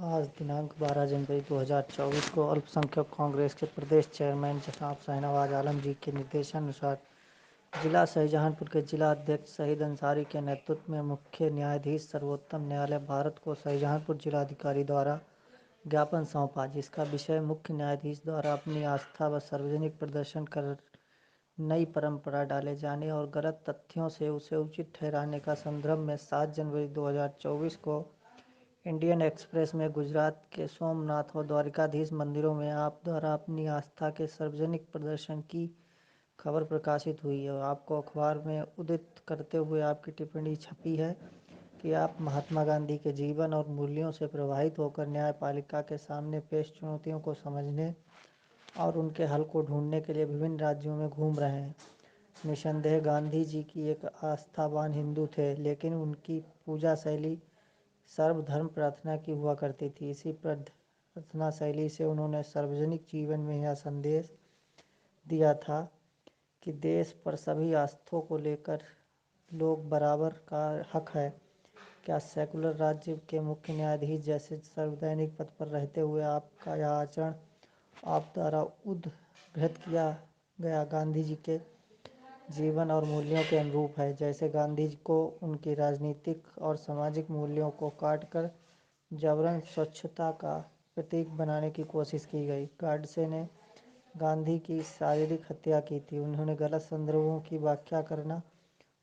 आज दिनांक 12 जनवरी 2024 को अल्पसंख्यक कांग्रेस के प्रदेश चेयरमैन जनाब शाहनवाज आलम जी के निर्देशानुसार जिला शाहजहांपुर के जिला अध्यक्ष शहीद अंसारी के नेतृत्व में मुख्य न्यायाधीश सर्वोच्च न्यायालय भारत को शाहजहांपुर जिलाधिकारी द्वारा ज्ञापन सौंपा, जिसका विषय मुख्य न्यायाधीश द्वारा अपनी आस्था व सार्वजनिक प्रदर्शन कर नई परंपरा डाले जाने और गलत तथ्यों से उसे उचित ठहराने का संदर्भ में 7 जनवरी 2024 को इंडियन एक्सप्रेस में गुजरात के सोमनाथ और द्वारिकाधीश मंदिरों में आप द्वारा अपनी आस्था के सार्वजनिक प्रदर्शन की खबर प्रकाशित हुई है। आपको अखबार में उद्धृत करते हुए आपकी टिप्पणी छपी है कि आप महात्मा गांधी के जीवन और मूल्यों से प्रभावित होकर न्यायपालिका के सामने पेश चुनौतियों को समझने और उनके हल को ढूंढने के लिए विभिन्न राज्यों में घूम रहे हैं। निस्संदेह गांधी जी की एक आस्थावान हिंदू थे, लेकिन उनकी पूजा शैली सर्वधर्म प्रार्थना की हुआ करती थी। इसी प्रार्थना शैली से उन्होंने सार्वजनिक जीवन में यह संदेश दिया था कि देश पर सभी आस्थाओं को लेकर लोग बराबर का हक है। क्या सेकुलर राज्य के मुख्य न्यायाधीश जैसे संवैधानिक पद पर रहते हुए आपका यह आचरण आप द्वारा उद्धृत किया गया गांधी जी के जीवन और मूल्यों के अनुरूप है, जैसे गांधी जी को उनकी राजनीतिक और सामाजिक मूल्यों को काटकर जबरन स्वच्छता का प्रतीक बनाने की कोशिश की गई। गॉडसे ने गांधी की शारीरिक हत्या की थी। उन्होंने गलत संदर्भों की व्याख्या करना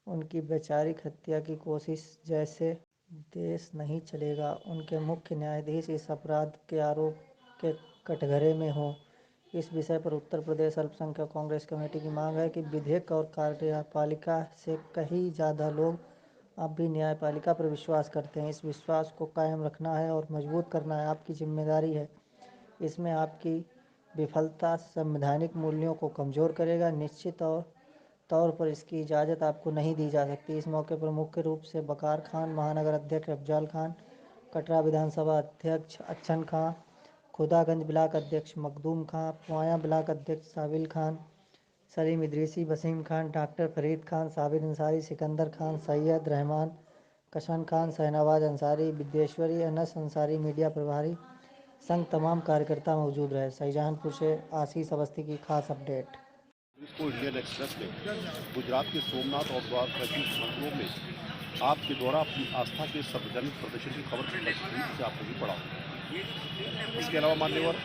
उनकी वैचारिक हत्या की कोशिश जैसे देश नहीं चलेगा। उनके मुख्य न्यायाधीश इस अपराध के आरोप के कटघरे में हों। इस विषय पर उत्तर प्रदेश अल्पसंख्यक कांग्रेस कमेटी की मांग है कि विधेयक और कार्यपालिका से कहीं ज़्यादा लोग अब भी न्यायपालिका पर विश्वास करते हैं। इस विश्वास को कायम रखना है और मजबूत करना है आपकी जिम्मेदारी है। इसमें आपकी विफलता संवैधानिक मूल्यों को कमज़ोर करेगा। निश्चित तौर पर इसकी इजाज़त आपको नहीं दी जा सकती। इस मौके पर मुख्य रूप से वक़ार खान, महानगर अध्यक्ष अफजाल खान, कटरा विधानसभा अध्यक्ष अच्छन खां, खुदागंज ब्लॉक अध्यक्ष मखदूम खां, पुआया ब्लॉक अध्यक्ष साबिल खान, सलीम इदरीसी, वसीम खान, डॉक्टर फरीद खान, साबिर अंसारी, सिकंदर खान, सैयद रहमान, कशन खान, शाहनवाज अंसारी, विद्येश्वरी, अनस अंसारी, मीडिया प्रभारी संग तमाम कार्यकर्ता मौजूद रहे। शाहजहांपुर से आशीष अवस्थी की खास अपडेट। इसको इंडियन एक्सप्रेस में गुजरात के सोमनाथ और द्वारकाधीश मंदिरों में आपके द्वारा अपनी आस्था के सार्वजनिक प्रदर्शन की खबर प्रकाशित हुई, जिसे आपने भी पढ़ा। इसके अलावा मान्यवर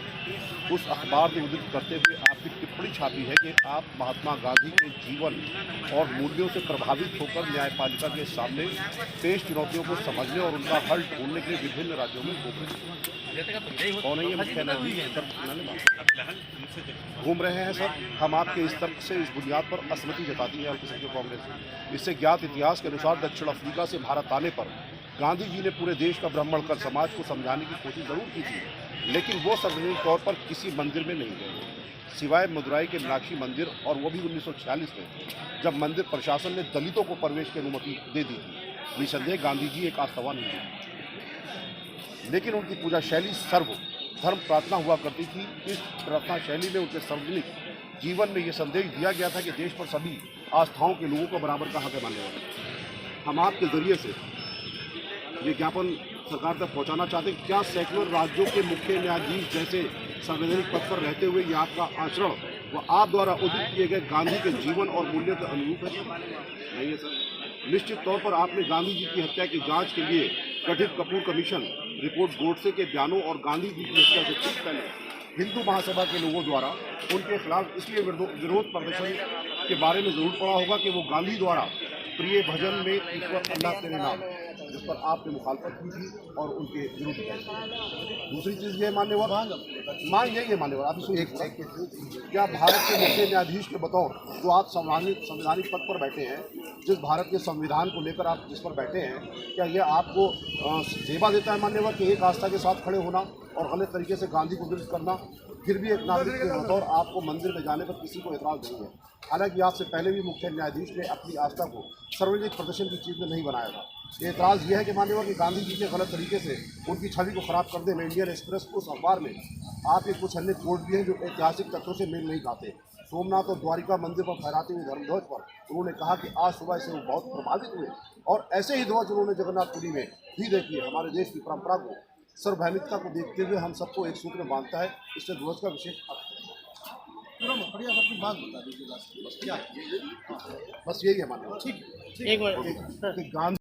उस अखबार में उद्धृत करते हुए आपकी टिप्पणी छापी है कि आप महात्मा गांधी के जीवन और मूल्यों से प्रभावित होकर न्यायपालिका के सामने पेश चुनौतियों को समझने और उनका हल ढूंढने के लिए विभिन्न राज्यों में घूम रहे हैं। कौन है ये मुख्य न्यायाधीश? घूम रहे हैं सर। हम आपके इस तर्क से इस बुनियाद पर असहमति जताती है अल्पसंख्यक कांग्रेस। इससे ज्ञात इतिहास के अनुसार दक्षिण अफ्रीका से भारत आने पर गांधी जी ने पूरे देश का भ्रमण कर समाज को समझाने की कोशिश जरूर की थी, लेकिन वो सार्वजनिक तौर पर किसी मंदिर में नहीं गए, सिवाय मदुराई के मीनाक्षी मंदिर, और वो भी 1946 में, जब मंदिर प्रशासन ने दलितों को प्रवेश की अनुमति दे दी थी। निसंदेह गांधी जी एक आस्थावान हिंदू, लेकिन उनकी पूजा शैली सर्वधर्म प्रार्थना हुआ करती थी। इस प्रार्थना शैली में उनके सार्वजनिक जीवन में ये संदेश दिया गया था कि देश पर सभी आस्थाओं के लोगों को बराबर का हक है मानने वाले। हम आपके जरिए से ये ज्ञापन सरकार तक पहुंचाना चाहते हैं। क्या सेकुलर राज्यों के मुख्य न्यायाधीश जैसे संवैधानिक पद पर रहते हुए ये आपका आचरण वो आप द्वारा उद्धृत किए गए गांधी के जीवन और मूल्यों के अनुरूप है? नहीं है सर। निश्चित तौर पर आपने गांधी जी की हत्या की जांच के लिए गठित कपूर कमीशन रिपोर्ट गोडसे के बयानों और गांधी जी की हत्या से ठीक पहले हिंदू महासभा के लोगों द्वारा उनके खिलाफ इसलिए विरोध प्रदर्शन के बारे में जरूर पढ़ा होगा कि वो गांधी द्वारा प्रिय भजन में ईश्वर अल्लाह तेरे नाम, जिस पर आपने मुखालफत की थी और उनके विरुद्ध है। दूसरी चीज़ ये मान्यवर मांग यही है मान्यवर, आप इसको क्या भारत के मुख्य न्यायाधीश के बतौर जो आप संवैधानिक पद पर बैठे हैं, जिस भारत के संविधान को लेकर आप जिस पर बैठे हैं, क्या यह आपको सेवा देता है मान्यवर कि एक आस्था के साथ खड़े होना और गलत तरीके से गांधी को विरोध करना, फिर भी एक नागरिक के बतौर आपको मंदिर में जाने पर किसी को एतराज़ नहीं है? हालांकि आपसे पहले भी मुख्य न्यायाधीश ने अपनी आस्था को सार्वजनिक प्रदर्शन की चीज़ में नहीं बनाया था। ये एतराज़ यह है कि मान्यवर कि गांधी जी के गलत तरीके से उनकी छवि को खराब करने में इंडियन एक्सप्रेस उस अखबार में आपके कुछ अन्य कोड भी हैं जो ऐतिहासिक तथ्यों से मेल नहीं खाते। सोमनाथ और द्वारिका मंदिर पर फहराते हुए धर्मध्वज पर उन्होंने कहा कि आज सुबह से वो बहुत प्रभावित हुए और ऐसे ही ध्वज उन्होंने जगन्नाथपुरी में भी देखी है। हमारे देश की परंपरा को सर्वभौमिकता को देखते हुए हम सबको एक सूत्र में बांधता है। इसलिए ध्वज का विशेष अर्थ है। पूरा बढ़िया अपनी बात बता दीजिए, बस क्या बस यही है हमारा। ठीक एक मिनट कि गांधी